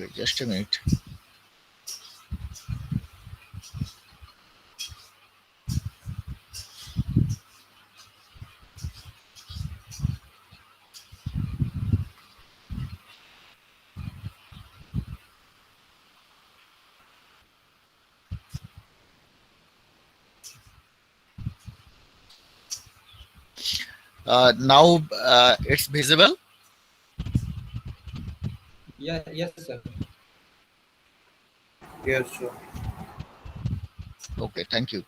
Okay, just a minute. Now it's visible. Yeah, yes, sir. Yes, sure. Okay, thank you.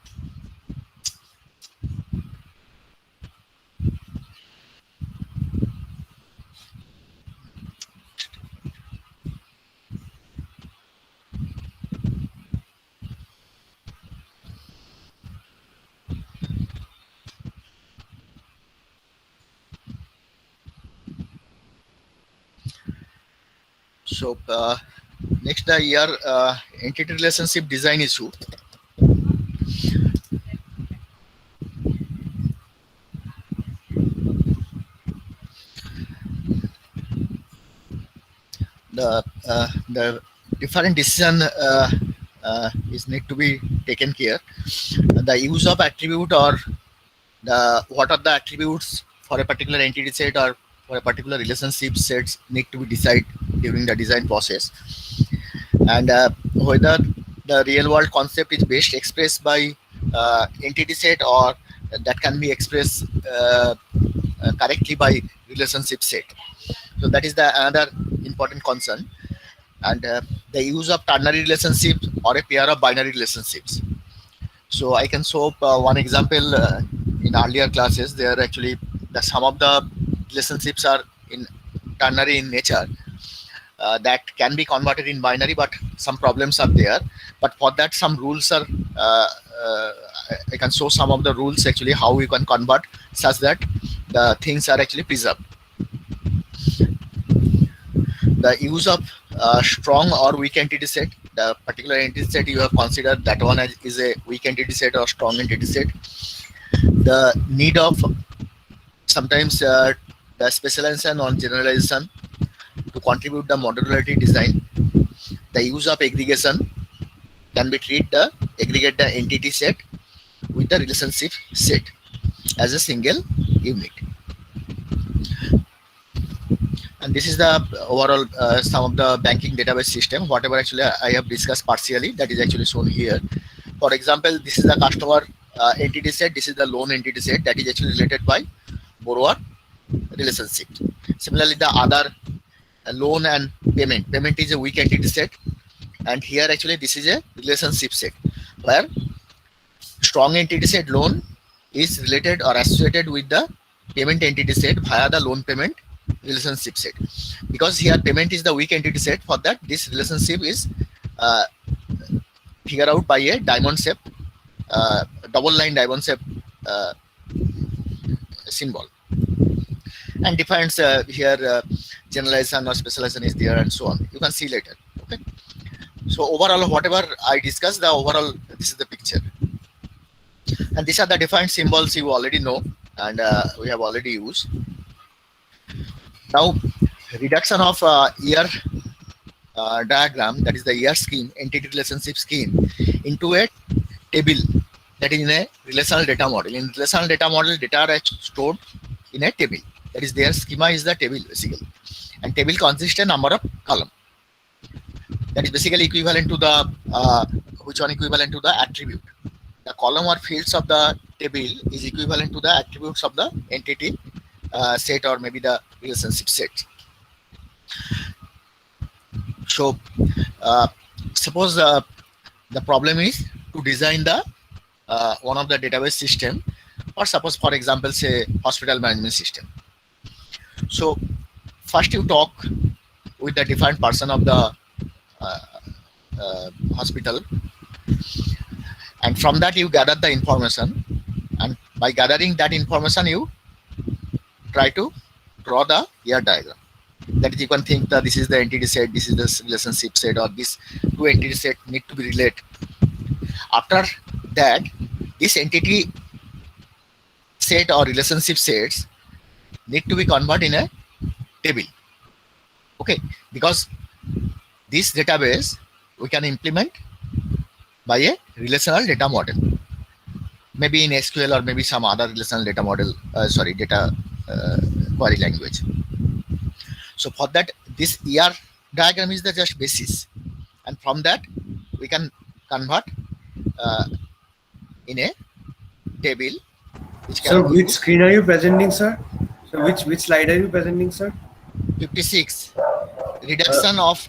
So next the year entity relationship design issue. The different decision is need to be taken care. The use of attribute or the what are the attributes for a particular entity set or for a particular relationship sets need to be decided during the design process, and whether the real world concept is best expressed by entity set or that can be expressed correctly by relationship set. So that is the another important concern, and the use of ternary relationships or a pair of binary relationships. So I can show one example in earlier classes. There actually some of the relationships are in ternary in nature, that can be converted in binary, but some problems are there. But for that, some rules are. I can show some of the rules actually how we can convert such that the things are actually preserved. The use of strong or weak entity set. The particular entity set you have considered that one as is a weak entity set or strong entity set. The need of sometimes the specialization on generalization to contribute the modularity design. The use of aggregation can be treat the aggregate the entity set with the relationship set as a single unit. And this is the overall some of the banking database system. Whatever actually I have discussed partially, that is actually shown here. For example, this is the customer entity set. This is the loan entity set that is actually related by borrower relationship. Similarly, the other loan and payment. Payment is a weak entity set, and here actually this is a relationship set where strong entity set loan is related or associated with the payment entity set via the loan payment relationship set. Because here payment is the weak entity set, for that this relationship is uh, figured out by a diamond shape, double line diamond shape uh, symbol, and defines here generalization or specialization is there and so on. You can see later. Okay. So overall, whatever I discussed, the overall this is the picture, and these are the defined symbols you already know and we have already used. Now, reduction of year diagram, that is the year scheme, entity relationship scheme, into a table, that is in a relational data model. In relational data model, data are stored in a table. That is their schema is the table basically, and table consists a number of column. That is basically equivalent to the which one equivalent to the attribute. The column or fields of the table is equivalent to the attributes of the entity set or maybe the relationship set. So suppose the problem is to design the one of the database system, or suppose for example say hospital management system. So first you talk with the different person of the hospital, and from that you gather the information, and by gathering that information you try to draw the year diagram. That is, you can think that this is the entity set, this is the relationship set, or this two entity set need to be related. After that, this entity set or relationship sets need to be converted in a table. Okay, because this database we can implement by a relational data model, maybe in SQL or maybe some other relational data model, data uh, query language. So for that, this ER diagram is the just basis, and from that we can convert uh, in a table which Sir, can be which used. screen are you presenting, sir? So which slide are you presenting, sir? 56, Uh, reduction of,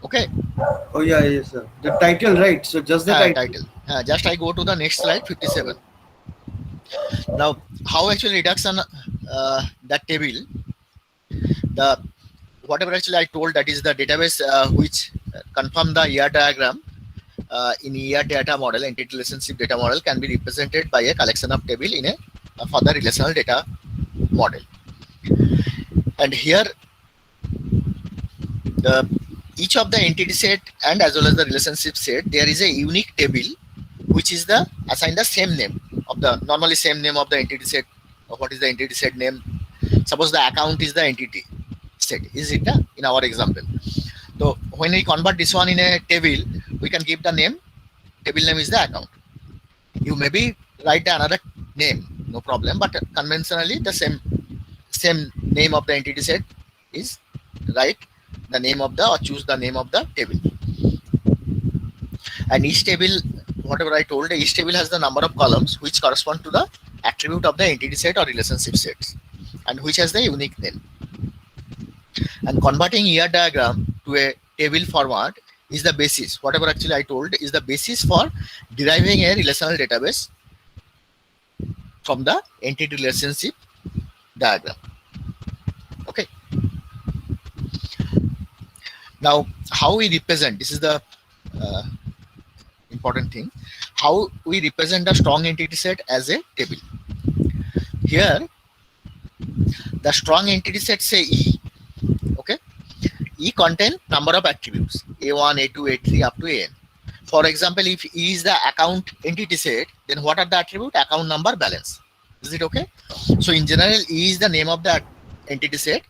okay, oh yeah, yes, sir. The title, right? So just the title. title. Just I go to the next slide, 57. Now, how actually reduction that table, the whatever actually I told, that is the database which confirm the ER diagram in ER data model, entity relationship data model can be represented by a collection of table in a further relational data model. And here the each of the entity set and as well as the relationship set, there is a unique table which is the assigned the same name of the normally same name of the entity set. What is the entity set name? Suppose the account is the entity set, is it in our example? So when we convert this one in a table, we can give the name, table name is the account. You maybe write another name, no problem, but conventionally the same name of the entity set is write the name of the, or choose the name of the table. And each table, whatever I told, each table has the number of columns which correspond to the attribute of the entity set or relationship sets, and which has the unique name. And converting ER diagram to a table format is the basis, whatever actually I told is the basis for deriving a relational database from the entity relationship diagram. Okay. Now, how we represent, this is the uh, important thing, how we represent a strong entity set as a table. Here, the strong entity set say E. Okay. E contain number of attributes A1, A2, A3 up to AN. For example, if E is the account entity set, then what are the attribute? Account number, balance. Is it okay? So in general, E is the name of the entity set.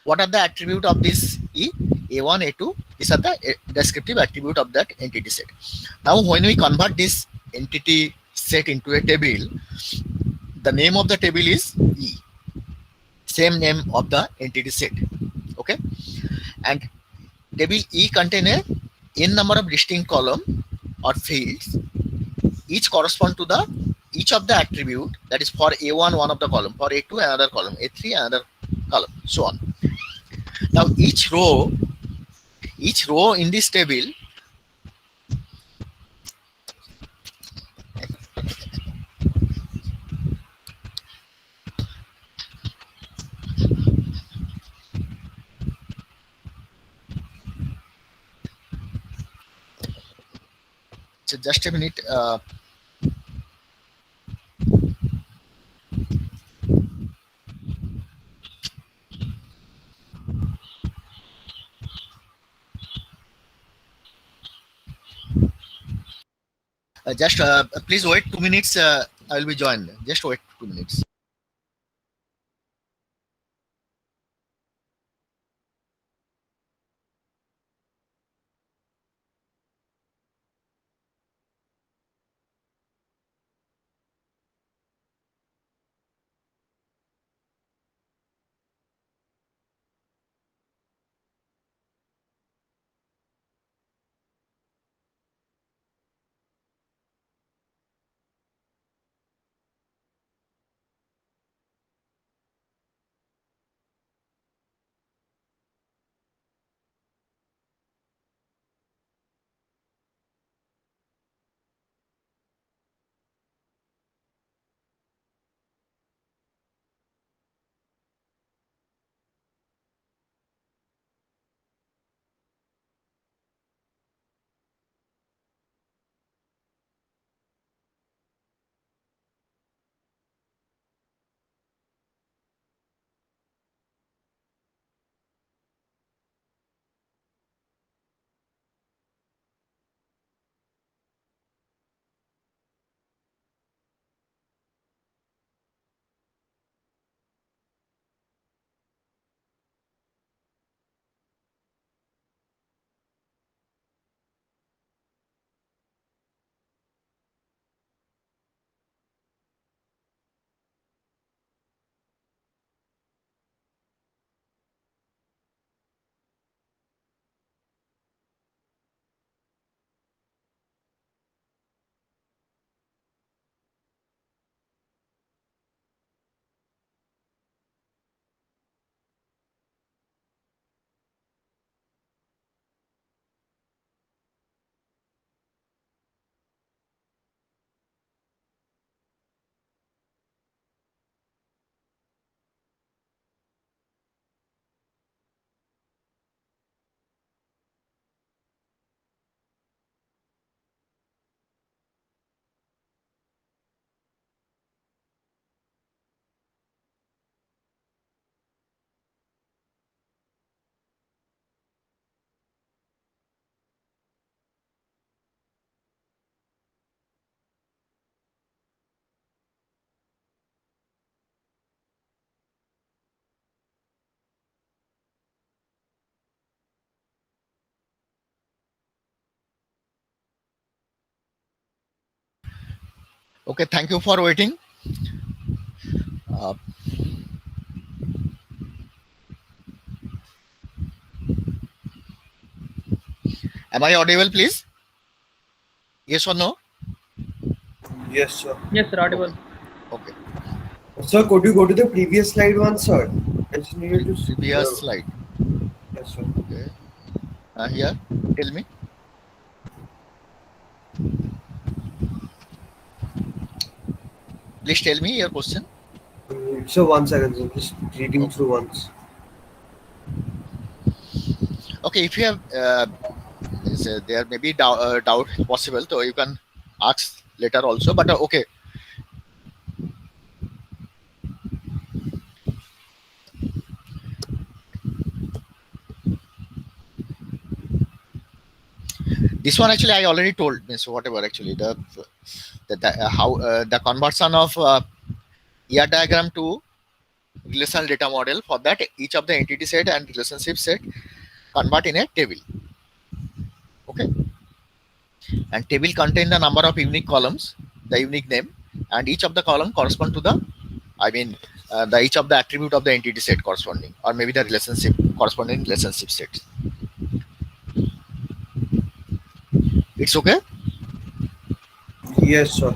What are the attribute of this E? A1, A2. These are the descriptive attribute of that entity set. Now, when we convert this entity set into a table, the name of the table is E. Same name of the entity set. Okay. And table E contain a n number of distinct column or fields, each correspond to the each of the attribute, that is for A1 one of the column, for A2 another column, A3 another column, so on. Now each row in this table, so just a minute, just please wait 2 minutes, I will be joined, just wait 2 minutes. Okay, thank you for waiting. Uh, am I audible, please? Yes or no? Yes, sir. Yes, sir, audible. Okay, okay. Sir, could you go to the previous slide once, sir? I just needed to. Previous slide. Yes, sir. Okay. Here, tell me. Please tell me your question. So 1 second, sir. Just reading Okay. through once. Okay, if you have there may be doubt possible, so you can ask later also. But okay, this one actually I already told. Means whatever actually the how the conversion of ER diagram to relational data model. For that, each of the entity set and relationship set convert in a table. Okay, and table contain the number of unique columns, the unique name, and each of the column correspond to the, I mean, the each of the attribute of the entity set corresponding, or maybe the relationship corresponding relationship set. It's okay. Yes, sir.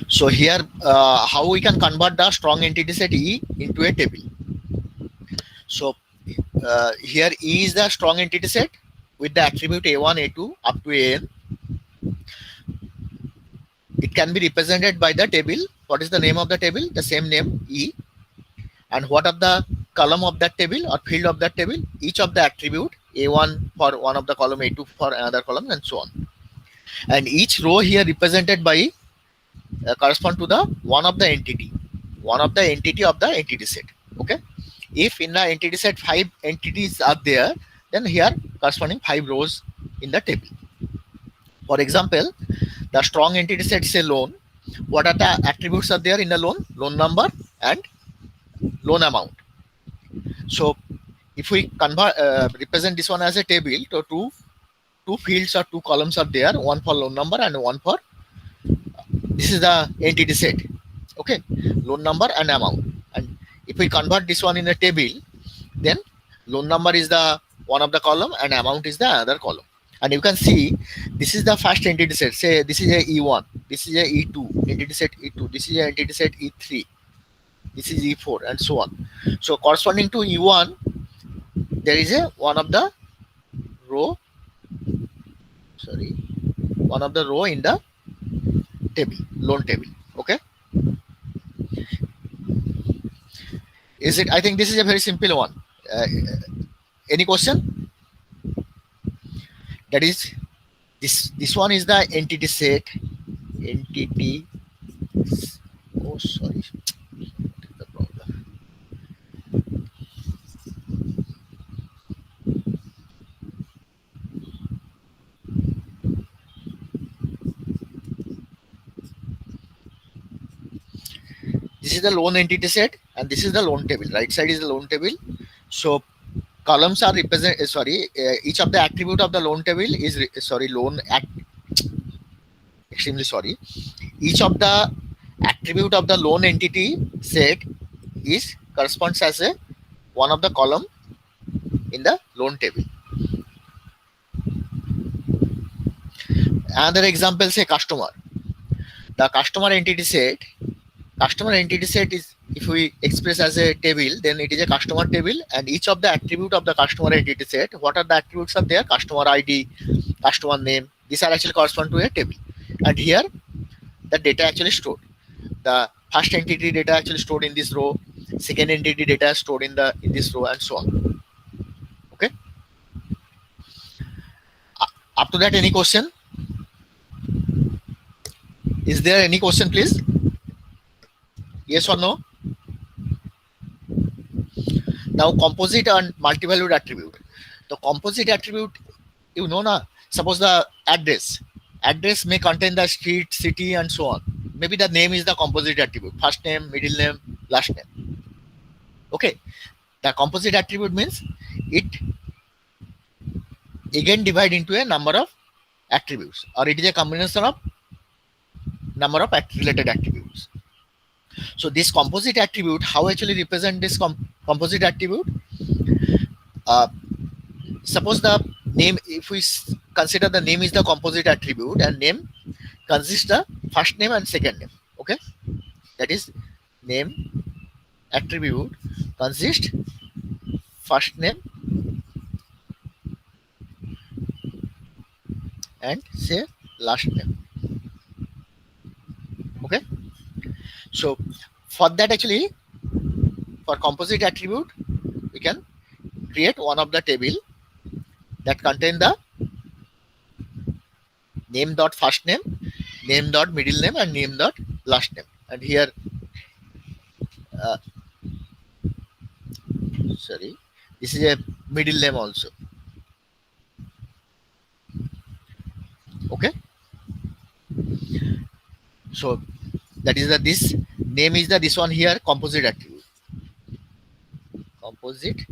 So here, how we can convert the strong entity set E into a table. So here E is the strong entity set with the attribute A1, A2 up to AN. It can be represented by the table. What is the name of the table? The same name, E. And what are the column of that table or field of that table? Each of the attribute, A1 for one of the column, A2 for another column, and so on. And each row here represented by correspond to the one of the entity of the entity set. Okay. If in the entity set 5 entities are there, then here corresponding 5 rows in the table. For example, the strong entity set say loan. What are the attributes are there in the loan? Loan number and loan amount. So if we convert represent this one as a table, so two fields or two columns are there, one for loan number and one for, this is the entity set. Okay, loan number and amount. And if we convert this one in a table, then loan number is the one of the column and amount is the other column. And you can see this is the first entity set. Say this is a E1, this is a E2 entity set, E2, this is a entity set E3, this is E4, and so on. So corresponding to E1, there is a one of the row, sorry, one of the row in the table, loan table. Okay, is it? I think this is a very simple one. Any question? That is, this one is the entity set. Entity. Oh, sorry. The problem. This is the loan entity set, and this is the loan table. Right side is the loan table. So columns are represent. Sorry, each of the attribute of the loan table is sorry loan act. Extremely sorry. Each of the attribute of the loan entity set is corresponds as a one of the column in the loan table. Another example, say customer. The customer entity set is, if we express as a table, then it is a customer table, and each of the attribute of the customer entity set, what are the attributes are there? Customer ID, customer name. These are actually correspond to a table. And here the data actually stored. The first entity data actually stored in this row, second entity data stored in this row, and so on. Okay. Up to that, any question? Is there any question, please? Yes or no? Now, composite and multi-valued attribute. The composite attribute, you know, na. Suppose the address may contain the street, city, and so on. Maybe the name is the composite attribute. First name, middle name, last name. Okay. The composite attribute means it again divide into a number of attributes, or it is a combination of number of related attributes. So this composite attribute, how actually represent this composite attribute? Uh, Suppose the name, if we consider the name is the composite attribute, and name consists the first name and second name. Okay, that is name attribute consists first name and say last name. Okay, so for that actually, for composite attribute, we can create one of the table that contain the name dot first name, name dot middle name, and name dot last name. And here, uh, sorry, this is a middle name also. Okay, so that is the this name is the this one here composite attribute. Composite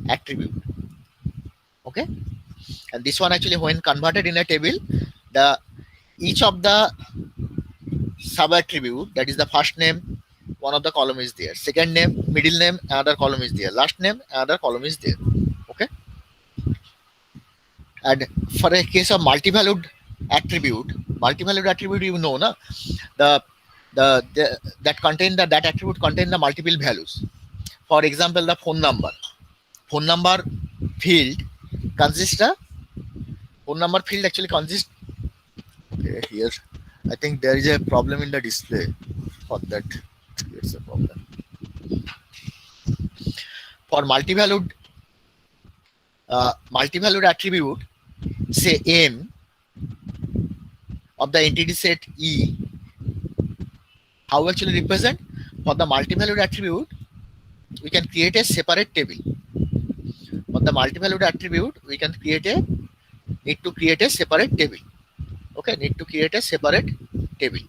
attribute. Okay, and this one actually when converted in a table, the each of the sub attribute, that is the first name, one of the column is there, second name, middle name, another column is there, last name, another column is there. Okay, and for a case of multi-valued attribute, you know, na, the that contain that attribute contain the multiple values. For example, the phone number field consists the phone number field actually consists. Okay, here I think there is a problem in the display. For that, it's a problem. For multi-valued attribute, say M of the entity set E, how actually represent? For the multi-valued attribute, we can create a separate table. For the multi-valued attribute, we can need to create a separate table. Okay, need to create a separate table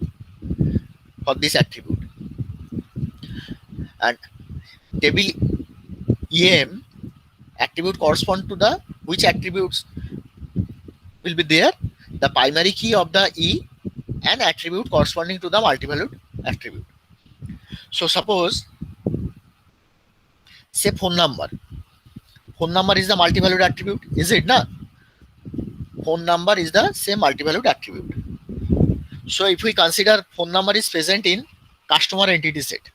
for this attribute. And table EM attribute correspond to the which attributes will be there? The primary key of the E and attribute corresponding to the multi-valued attribute. So suppose, say phone number is the multi-valued attribute, is it na? Phone number is the same multi-valued attribute. So if we consider phone number is present in customer entity set,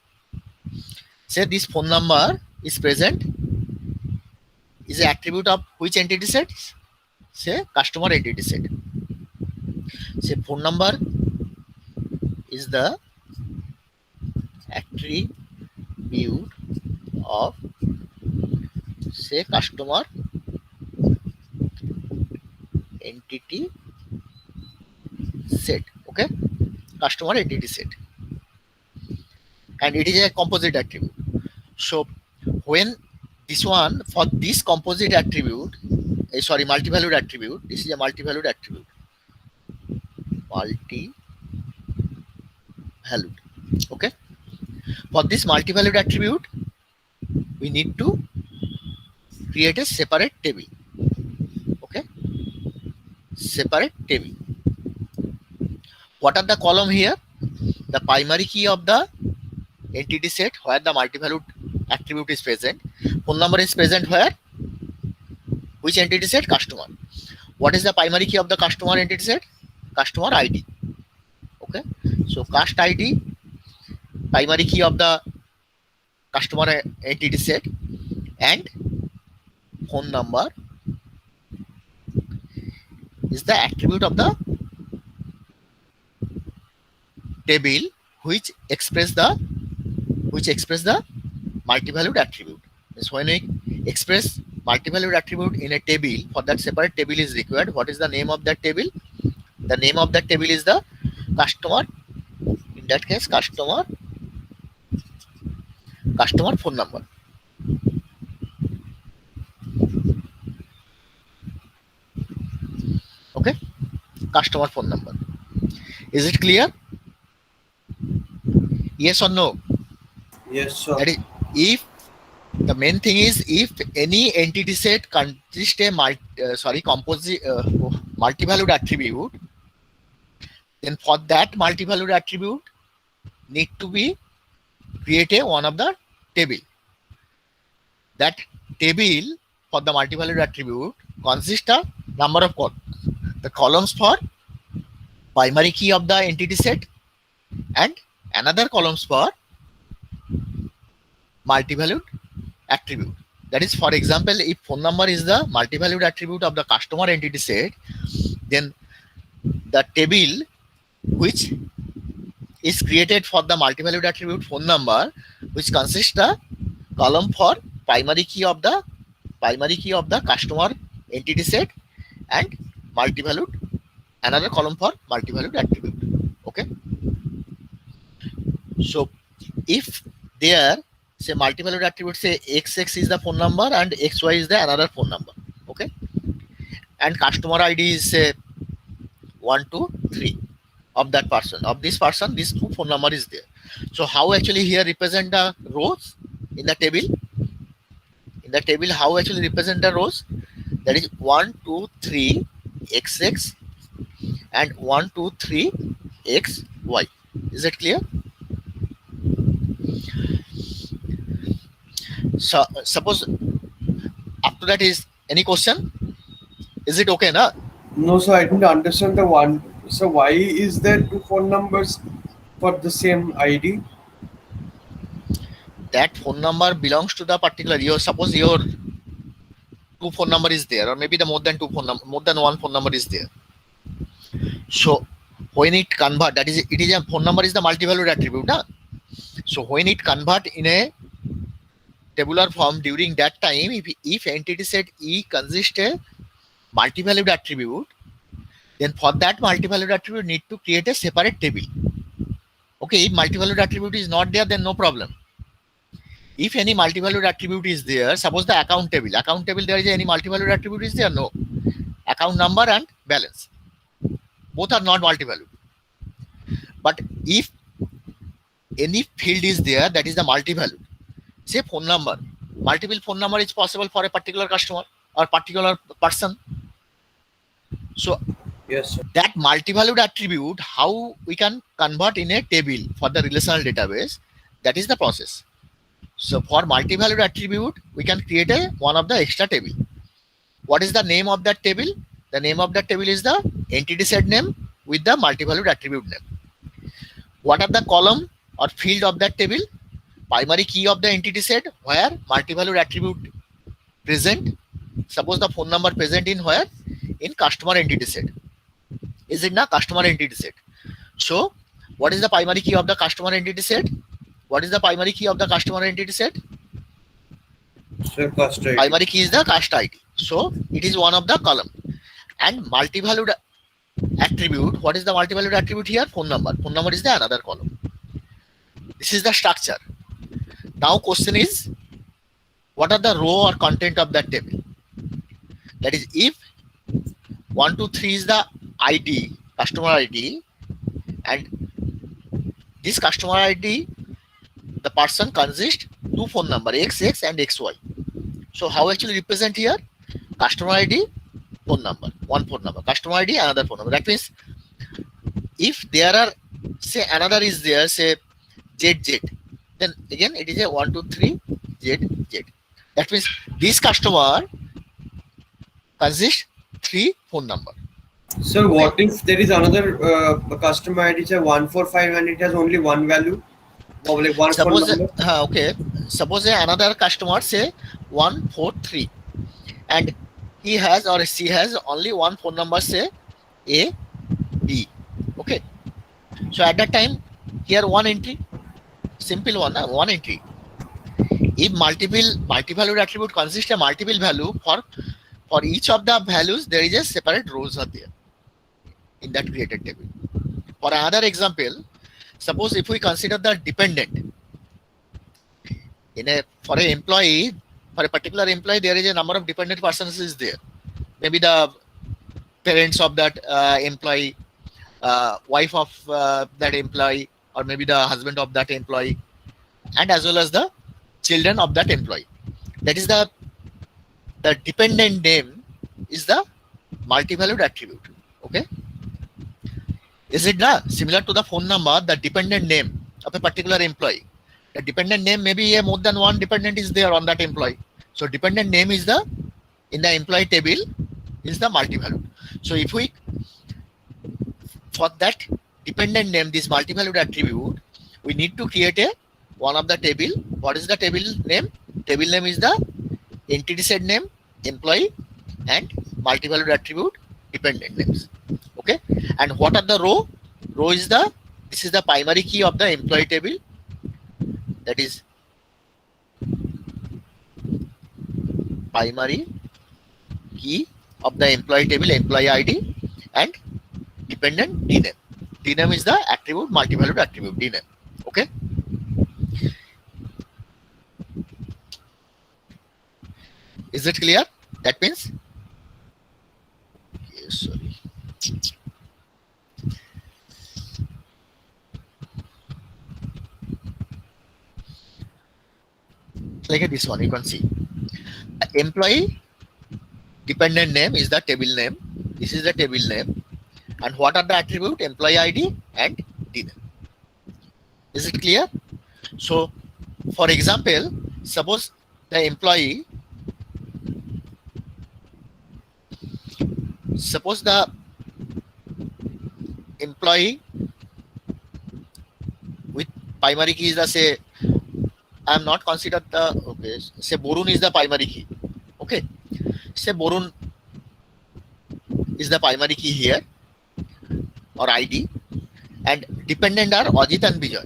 say this phone number is present, is an attribute of which entity set? Say customer entity set. Say phone number is the attribute of say customer entity set. Okay, customer entity set, and it is a composite attribute. So when this one, for this composite attribute, sorry, multi-valued attribute, this is a multi-valued attribute, multi-valued. Okay, for this multi-valued attribute, we need to create a separate table. Okay, separate table. What are the column here? The primary key of the entity set where the multi-valued attribute is present. Phone number is present where? Which entity set? Customer. What is the primary key of the customer entity set? Customer ID. Okay, so cust ID, primary key of the customer entity set, and phone number is the attribute of the table which express the multi-valued attribute. Means when we express multi-valued attribute in a table, for that separate table is required. What is the name of that table? The name of that table is the customer. In that case, customer phone number. Okay, customer phone number. Is it clear? Yes or no? Yes, sir. That is, if The main thing is if any entity set consists a multi-valued attribute, then for that multi-valued attribute need to be create a one of the table. That table for the multi-valued attribute consists of number of columns. The columns for primary key of the entity set and another columns for multi-valued attribute. That is, for example, if phone number is the multi-valued attribute of the customer entity set, then the table which is created for the multi-valued attribute phone number, which consists the column for primary key of the customer entity set and multi-valued another column for multi-valued attribute. Okay, so if there say multi-valued attribute say xx is the phone number and xy is the another phone number, okay, and customer id is say 1 2 3 of that person, of this person, this two phone number is there. So how actually here represent the rows in the table? In the table, how actually represent the rows? That is 1 2 3 xx and 1 2 3 xy. Is it clear? So suppose up to that is any question? Is it okay na? No, sir, I didn't understand the one. So why is there two phone numbers for the same ID? That phone number belongs to the particular, your suppose your two phone number is there, or maybe the more than one phone number is there. So when it convert, that is it is a phone number is the multi-valued attribute na? So when it convert in a tabular form, during that time if entity set e consists a multi-valued attribute, then for that multi-valued attribute need to create a separate table. Okay, if multi-valued attribute is not there, then no problem. If any multi-valued attribute is there, suppose the account table there is any multi-valued attribute is there? No. Account number and balance, both are not multi-valued. But if any field is there that is the multi-valued, say phone number, multiple phone number is possible for a particular customer or particular person. So Yes, sir. that multi-valued attribute, how we can convert in a table for the relational database, that is the process. So for multi-valued attribute, we can create a one of the extra table. What is the name of that table? The name of that table is the entity set name with the multi-valued attribute name. What are the column or field of that table? Primary key of the entity set where multi-valued attribute present. Suppose the phone number present in where? In customer entity set. Is it not customer entity set? So what is the primary key of the customer entity set? What is the primary key of the customer entity set? Sir, cost ID. Primary key is the cast ID. So it is one of the column. And multi-valued attribute, what is the multi-valued attribute here? Phone number. Phone number is the another column. This is the structure. Now question is, what are the row or content of that table? That is, if 1 2 3 is the ID, customer ID, and this customer ID, the person consists two phone number XX and XY. So how actually represent here? Customer ID, phone number, one phone number, customer ID, another phone number. That means if there are, say another is there, say ZZ, then again it is a 1 2 3 ZZ. That means this customer consists three phone number. Sir, what if there is another customer ID, say 145, and it has only one value? Or like one phone Suppose number? okay, suppose another customer say 143 and he has or she has only one phone number, say A B. Okay, so at that time here one entry, simple one, one entry. If multi-valued attribute consists a multiple value, for each of the values there is a separate rows are there in that created table. For another example, suppose if we consider the dependent in a for a employee, for a particular employee there is a number of dependent persons is there, maybe the parents of that employee, wife of that employee, or maybe the husband of that employee, and as well as the children of that employee. That is the dependent name is the multi-valued attribute. Okay, is it not similar to the phone number? The dependent name of a particular employee. The dependent name maybe a more than one dependent is there on that employee. So dependent name is the in the employee table is the multi-valued. So if we for that dependent name, this multi-valued attribute, we need to create a one of the table. What is the table name? Table name is the entity set name, employee, and multi-valued attribute dependent names. Okay, and what are the row? Row is the this is the primary key of the employee table. That is primary key of the employee table, employee ID, and dependent dname. Dname is the attribute, multi-valued attribute dname. Okay, is it clear? That means yes, sorry. Like this one, you can see employee dependent name is the table name. This is the table name, and what are the attribute? Employee ID and dname. Is it clear? So, for example, suppose the employee, suppose the employee with primary key is the say I am not considered the okay. Say Borun is the primary key. Okay. Say Borun is the primary key here or ID, and dependent are Ajit and Bijoy.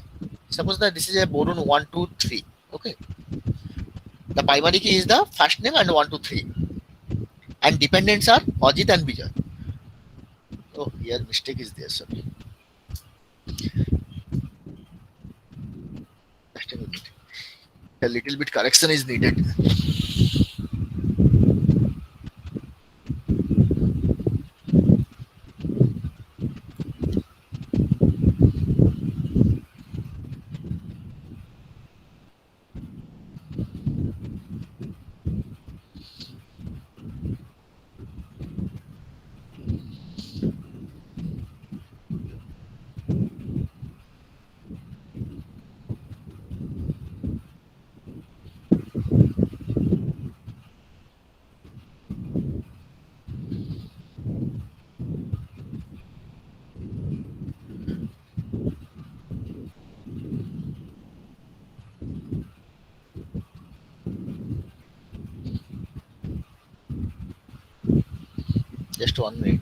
Suppose that this is a Borun 1, 2, 3. Okay. The primary key is the first name and 1, 2, 3, and dependents are Ajit and Bijoy. Oh, here mistake is there. Sorry. Just a minute. A little bit correction is needed. Just 1 minute.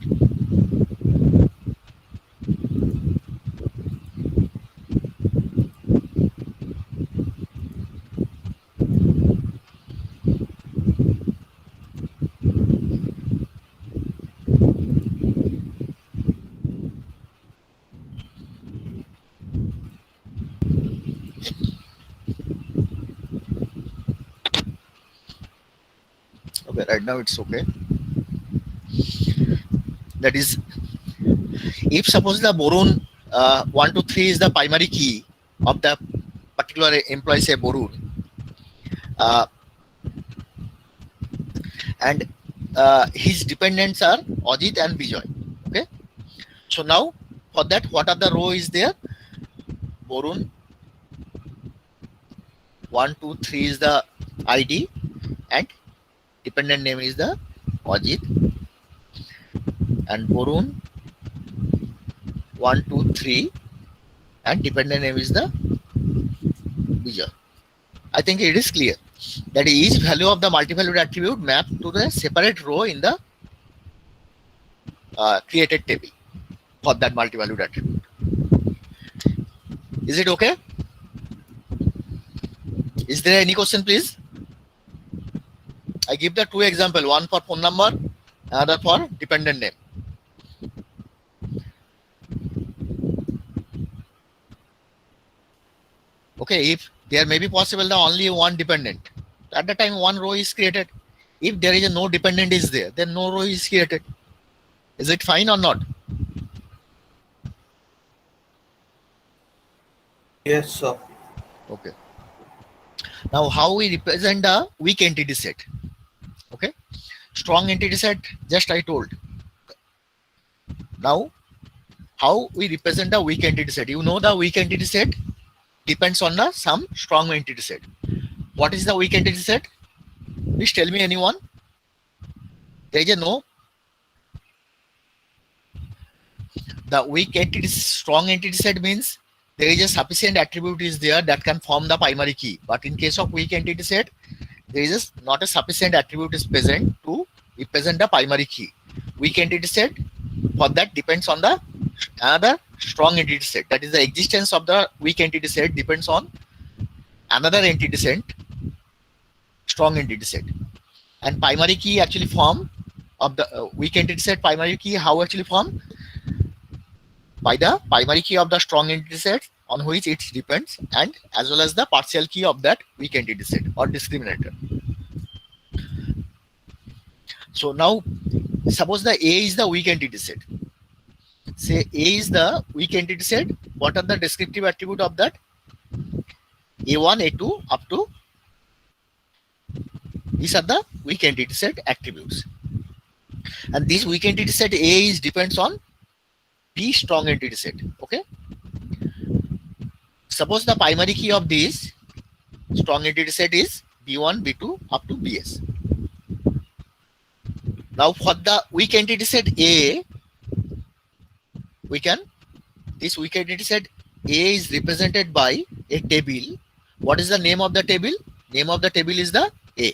Okay, right now it's okay. That is, if suppose the Borun 1, 2, 3 is the primary key of the particular employee, say Borun, uh, and his dependents are Ajit and Bijoy. Okay, so now for that, what are the row is there? Borun 1, 2, 3 is the ID, and dependent name is the Ajit, and Borun 1, 2, 3, and dependent name is the Bijoy. I think it is clear that each value of the multi-valued attribute mapped to the separate row in the created table for that multi-valued attribute. Is it okay? Is there any question, please? I give the two example, one for phone number, another for dependent name. Okay, if there may be possible the only one dependent, at the time one row is created. If there is a no dependent is there, then no row is created. Is it fine or not? Yes, sir. Okay. Now, how we represent the weak entity set? Okay, strong entity set. Just I told. Now, how we represent the weak entity set? You know, the weak entity set depends on the some strong entity set. What is the weak entity set? Please tell me, anyone. There is a no. The weak entity, strong entity set means there is a sufficient attribute is there that can form the primary key. But in case of weak entity set, there is not a sufficient attribute is present to represent the primary key. Weak entity set, for that depends on the another strong entity set. That is, the existence of the weak entity set depends on another entity set, strong entity set. And primary key actually form of the weak entity set, primary key how actually form? By the primary key of the strong entity set on which it depends, and as well as the partial key of that weak entity set or discriminator. So now, suppose the A is the weak entity set. Say A is the weak entity set. What are the descriptive attribute of that? A1, A2 up to, these are the weak entity set attributes. And this weak entity set A is depends on B strong entity set. Okay. Suppose the primary key of this strong entity set is B1, B2 up to BS. Now for the weak entity set A, we can, this weak entity set A is represented by a table. What is the name of the table? Name of the table is the A.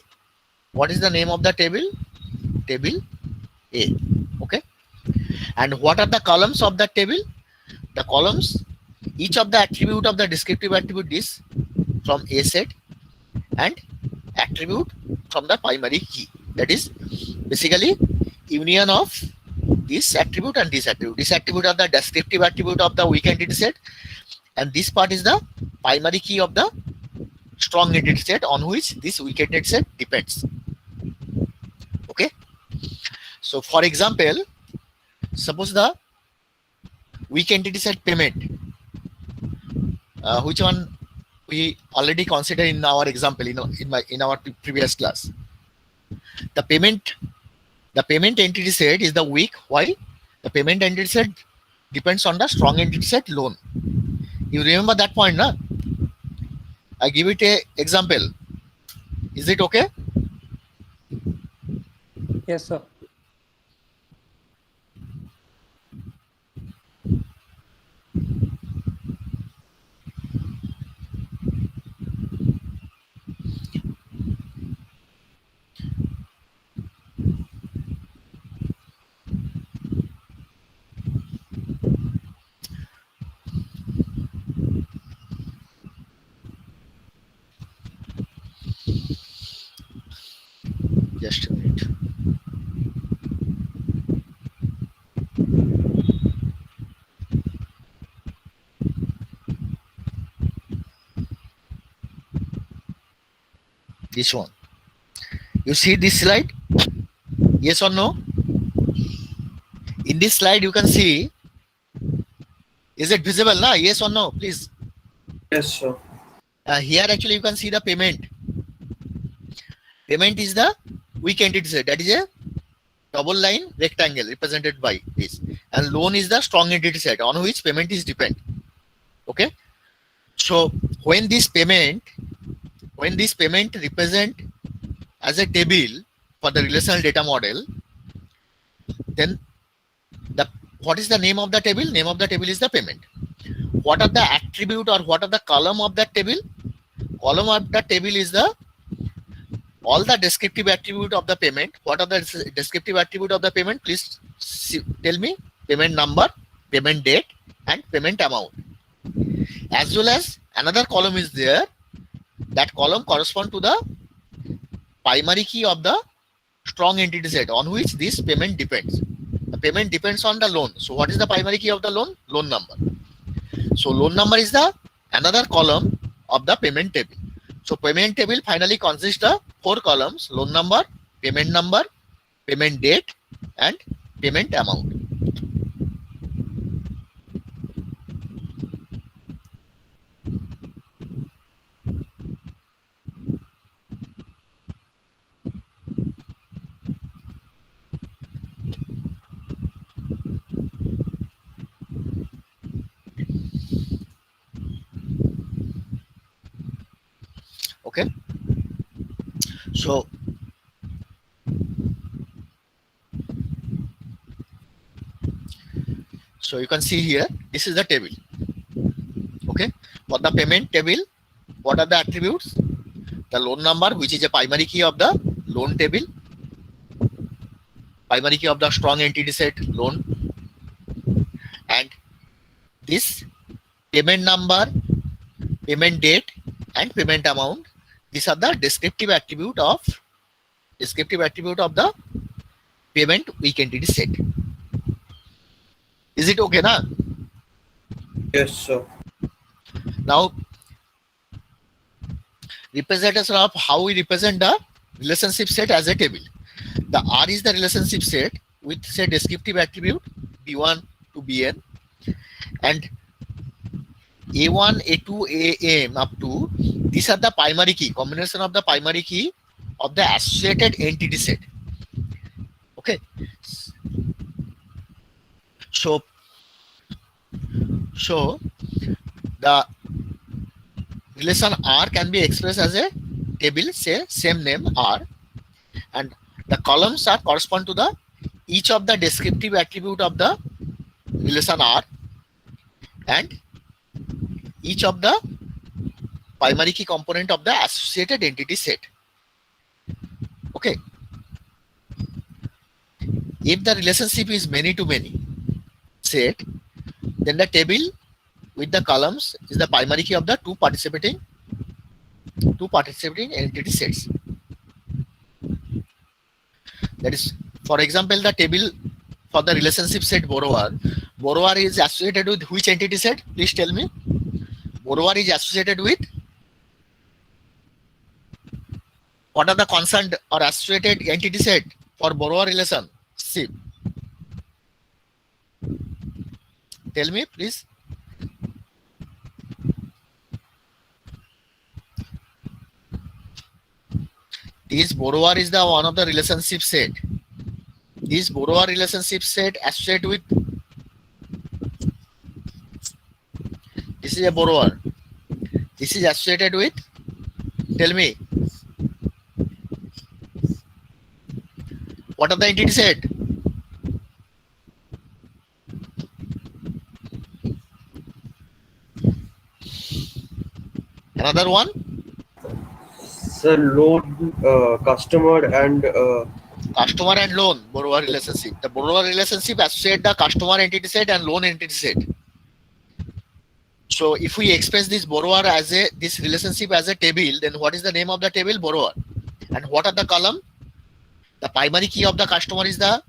What is the name of the table? Table A. Okay. And what are the columns of the table? The columns, each of the attribute of the descriptive attribute is from A set and attribute from the primary key. That is basically union of this attribute and this attribute. This attribute are the descriptive attribute of the weak entity set, and this part is the primary key of the strong entity set on which this weak entity set depends. Okay. So for example, suppose the weak entity set payment, which one we already considered in our example, in our previous class. The payment entity set is the weak. Why? The payment entity set depends on the strong entity set loan. You remember that point, na? I give it a example. Is it okay? Yes, sir. Just a minute. This one. You see this slide? Yes or no? In this slide, you can see. Is it visible now? Yes or no? Please. Yes, sir. Here actually you can see the payment. Payment is the weak entity set. That is a double line rectangle represented by this. And loan is the strong entity set on which payment is depend. Okay. So when this payment represent as a table for the relational data model, then what is the name of the table? Name of the table is the payment. What are the attribute or what are the column of that table? Column of the table is the all the descriptive attribute of the payment. What are the descriptive attribute of the payment? Please tell me. Payment number, payment date, and payment amount. As well as another column is there. That column correspond to the primary key of the strong entity set on which this payment depends. The payment depends on the loan. So what is the primary key of the loan? Loan number. So loan number is the another column of the payment table. So payment table finally consists of 4 columns: loan number, payment date, and payment amount. Okay, so you can see here, this is the table. Okay, for the payment table, what are the attributes? The loan number, which is a primary key of the loan table, primary key of the strong entity set loan, and this payment number, payment date, and payment amount. These are the descriptive attribute of the payment weak entity set. Is it okay now? Yes, sir. Now, representation of how we represent the relationship set as a table. The R is the relationship set with say descriptive attribute B1 to Bn, and A1, A2, AM up to, these are the primary key, combination of the primary key of the associated entity set. Okay. So the relation R can be expressed as a table, say same name R, and the columns are correspond to the each of the descriptive attribute of the relation R, and each of the primary key component of the associated entity set. Okay. If the relationship is many to many set, then the table with the columns is the primary key of the two participating entity sets. That is, for example, the table for the relationship set borrower. Borrower is associated with which entity set? Please tell me. Borrower is associated with, what are the concerned or associated entity set for borrower relationship? Tell me, please. This borrower is the one of the relationship set. This borrower relationship set associated with, this is a borrower. This is associated with, tell me, what are the entity set? Another one? Sir, loan, customer and Customer and loan borrower relationship. The borrower relationship associate the customer entity set and loan entity set. So if we express this borrower as this relationship as a table, then what is the name of the table? Borrower. And what are the column? The primary key of the customer is the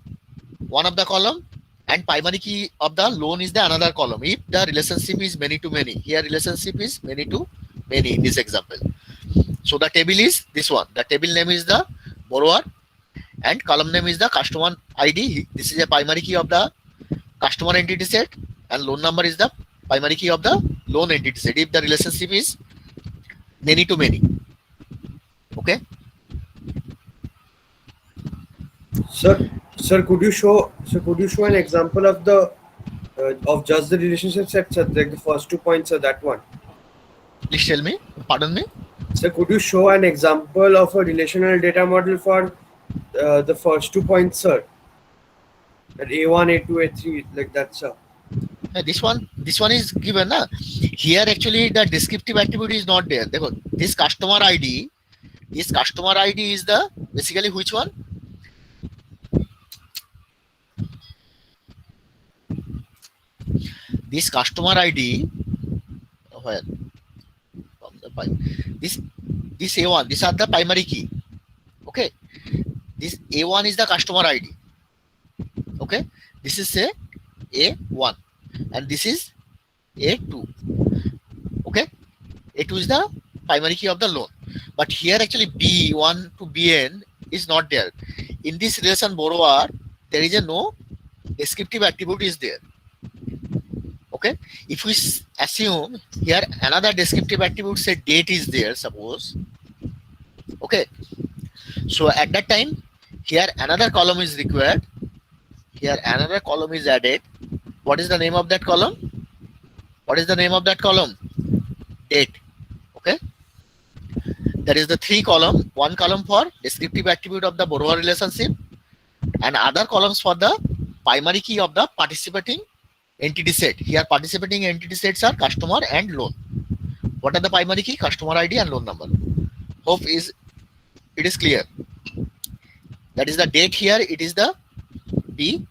one of the column, and primary key of the loan is the another column. If the relationship is many to many, here relationship is many to many in this example. So the table is this one. The table name is the borrower, and column name is the customer ID. This is a primary key of the customer entity set, and loan number is the primary key of the loan entity set. If the relationship is many to many. Okay. Sir, could you show an example of the of just the relationship set, sir, like the first 2 points, sir, that one? Please tell me. Pardon me. Sir, could you show an example of a relational data model for the first 2 points, sir? That A1, A2, A3, like that, sir. This one is given. Na? Here actually the descriptive attribute is not there. This customer ID is the basically which one? This customer ID, where from the this A1, these are the primary key. Okay, this A1 is the customer ID. Okay, this is say A1, and this is A2. Okay, A2 is the primary key of the loan, but here actually B1 to Bn is not there. In this relation borrower, there is a no descriptive attribute is there. Okay, if we assume here another descriptive attribute say date is there, suppose. Okay, so at that time here another column is required. Here another column is added. What is the name of that column? What is the name of that column? Date. Okay, There is the three column, one column for descriptive attribute of the borrower relationship and other columns for the primary key of the participating entity set. Here participating entity sets are customer and loan. What are the primary key? Customer ID and loan number. Hope is it is clear. That is the date here. It is the B1.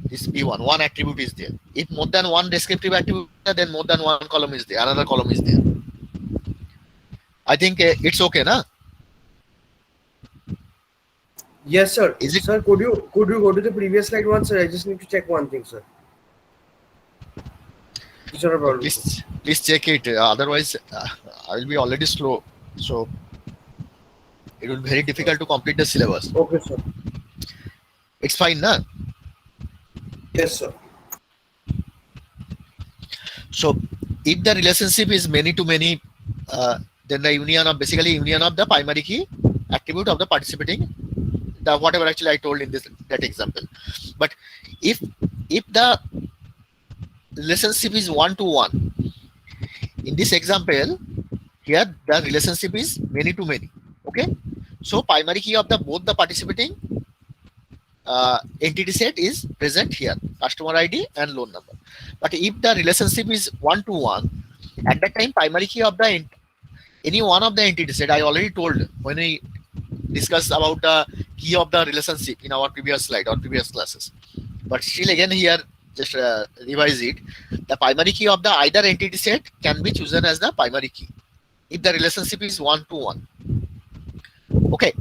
This B1, one attribute is there. If more than one descriptive attribute, then more than one column is there. Another column is there. I think it's okay, na? Yes, sir. Is it? Sir, could you go to the previous slide once, sir? I just need to check one thing, sir. It's not a problem. Please check it. Otherwise, I will be already slow. So it will be very difficult to complete the syllabus. Okay, sir. It's fine, na? Yes, sir. So if the relationship is many to many, then the union of the primary key attribute of the participating, the whatever actually I told in that example. But if the relationship is one to one, in this example, here the relationship is many to many. Okay, so primary key of both the participating entity set is present here, customer ID and loan number. But if the relationship is one to one, at that time primary key of any one of the entity set, I already told when we discussed about the key of the relationship in our previous slide or previous classes. But still again here, just revise it. The primary key of the either entity set can be chosen as the primary key if the relationship is one to one. Okay,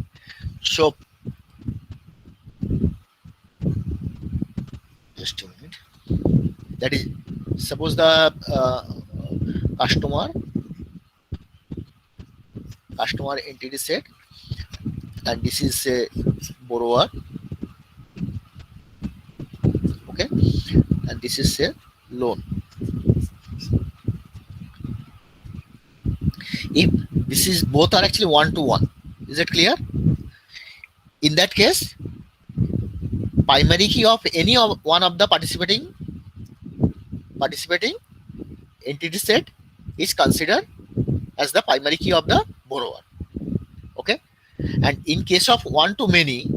so just a minute. That is, suppose the customer entity set, and this is a borrower. Okay, and this is a loan. If this is both are actually one to one, is it clear? In that case, primary key of any of one of the participating entity set is considered as the primary key of the borrower. Okay, and in case of one to many,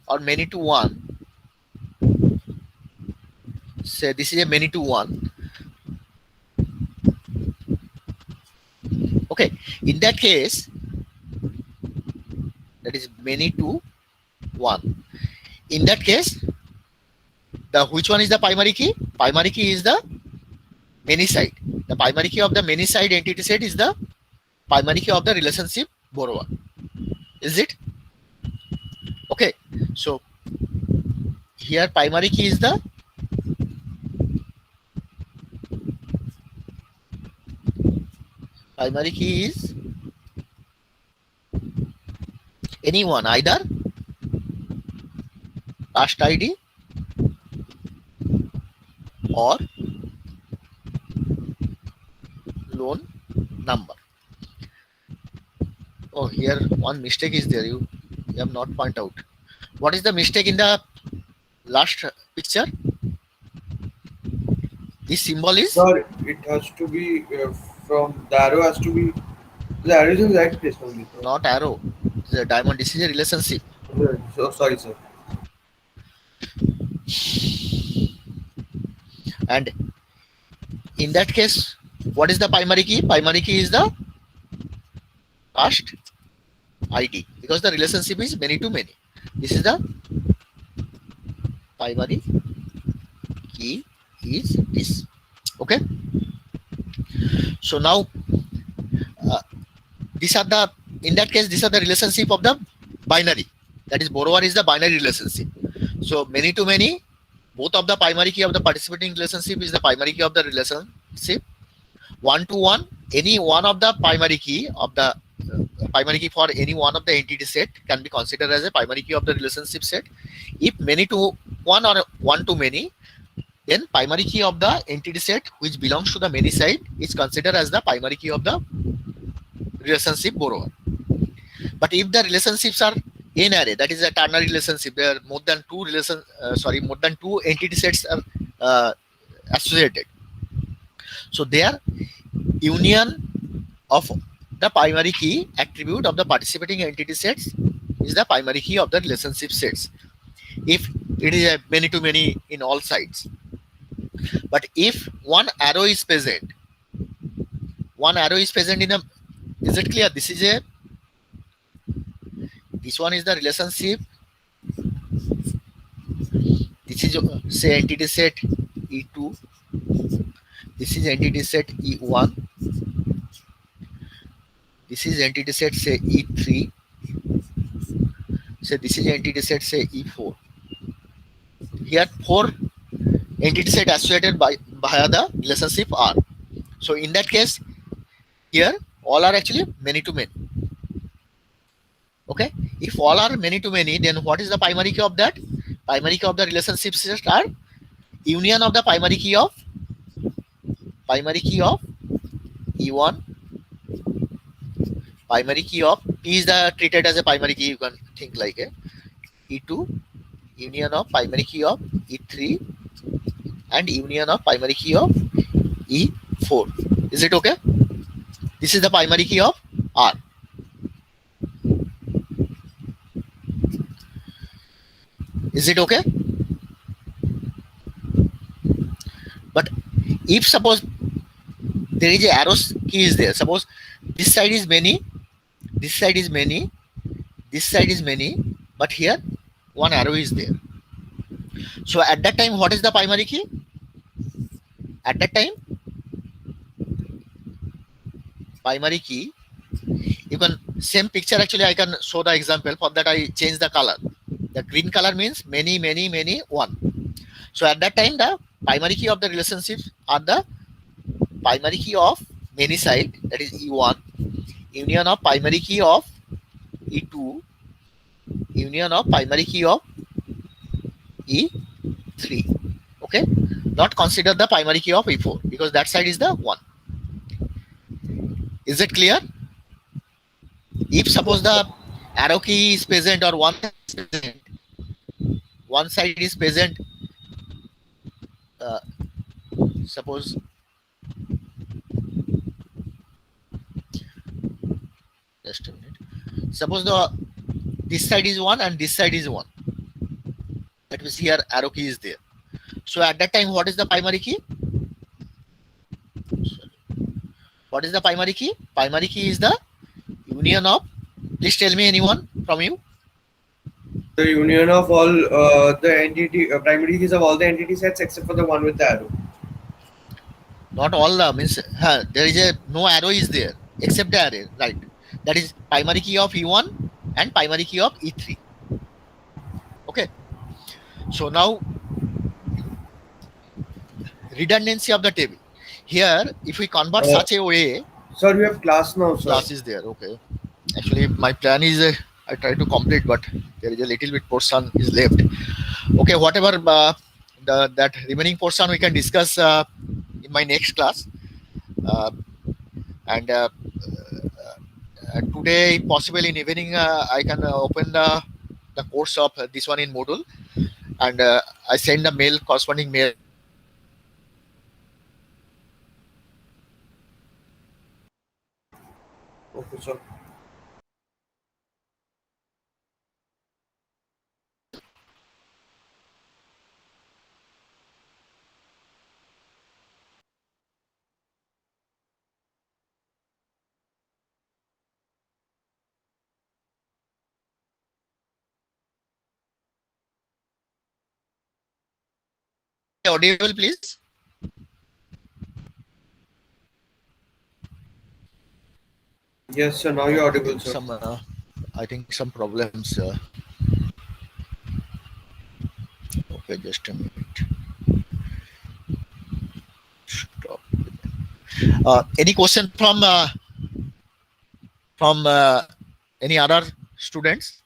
or many to one, say this is a many to one. Okay, in that case, that is many to one. In that case, the which one is the primary key? Primary key is the many side. The primary key of the many side entity set is the primary key of the relationship borrower. Is it? Okay, so here primary key is the anyone, either past ID or loan number. Oh, here one mistake is there. You have not point out. What is the mistake in the last picture? This symbol is? Sir, it has to be from the arrow has to be the arrow is in the right place only. Not arrow. It's a diamond. This is a relationship. So sorry, sir. And in that case, what is the primary key? Primary key is the past ID, because the relationship is many to many. This is the primary key is this. Okay. So now these are the, in that case, these are the relationship of the binary. That is, borrower is the binary relationship. So many to many, both of the primary key of the participating relationship is the primary key of the relationship. One to one, any one of the primary key of the primary key for any one of the entity set can be considered as a primary key of the relationship set. If many to one or one to many, then primary key of the entity set which belongs to the many side is considered as the primary key of the relationship borrower. But if the relationships are In array, that is a ternary relationship where more than more than two entity sets are uh, associated. So their union of the primary key attribute of the participating entity sets is the primary key of the relationship sets. If it is a many to many in all sides, but if one arrow is present in a, is it clear? This one is the relationship. This is say entity set E2. This is entity set E1. This is entity set say E3. So this is entity set say E4. Here four entity set associated by via the relationship R. So in that case, here all are actually many to many. Okay, if all are many to many, then what is the primary key of that? Primary key of the relationship set are union of the primary key of E1, primary key of P is the treated as a primary key. You can think like a E2, union of primary key of E3, and union of primary key of E4. Is it okay? This is the primary key of R. Is it okay? But if suppose there is a arrow key is there, suppose this side is many, this side is many, this side is many, but here one arrow is there. So at that time, what is the primary key? At that time, primary key, you can same picture actually I can show the example. For that I change the color. The green color means many, many, many, one. So at that time, the primary key of the relationships are the primary key of many side, that is E1, union of primary key of E2, union of primary key of E3. Okay, not consider the primary key of E4 because that side is the one. Is it clear? If suppose the arrow key is present or one side is present, uh, suppose just a minute. Suppose this side is one and this side is one. That means here arrow key is there. So at that time, what is the primary key? What is the primary key? Primary key is the union of. Please tell me anyone from you. The union of all the entity primary keys of all the entity sets except for the one with the arrow. Not all the means there is a no arrow is there except the array, right? That is primary key of E1 and primary key of E3. Okay. So now redundancy of the table. Here, if we convert such a way, Sir, we have class now, sir. class is there. Okay. Actually, my plan is I try to complete, but there is a little bit portion is left. Okay, whatever that remaining portion we can discuss in my next class. And today, if possible in evening, I can open the course of this one in Moodle, and I send the mail corresponding mail. Okay, sir. Audible, please. Yes, sir. Now you're audible, sir. I think some problems. Okay, just a minute. Stop. Any question from any other students?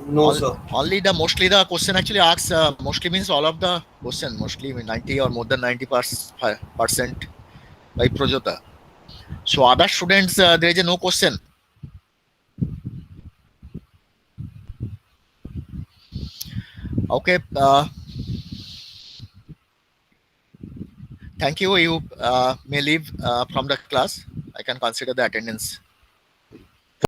No, sir. Only mostly the question actually asks mostly means all of the question mostly 90 or more than 90% by Projota. So other students there is no question. Okay. Thank you. You may leave from the class. I can consider the attendance.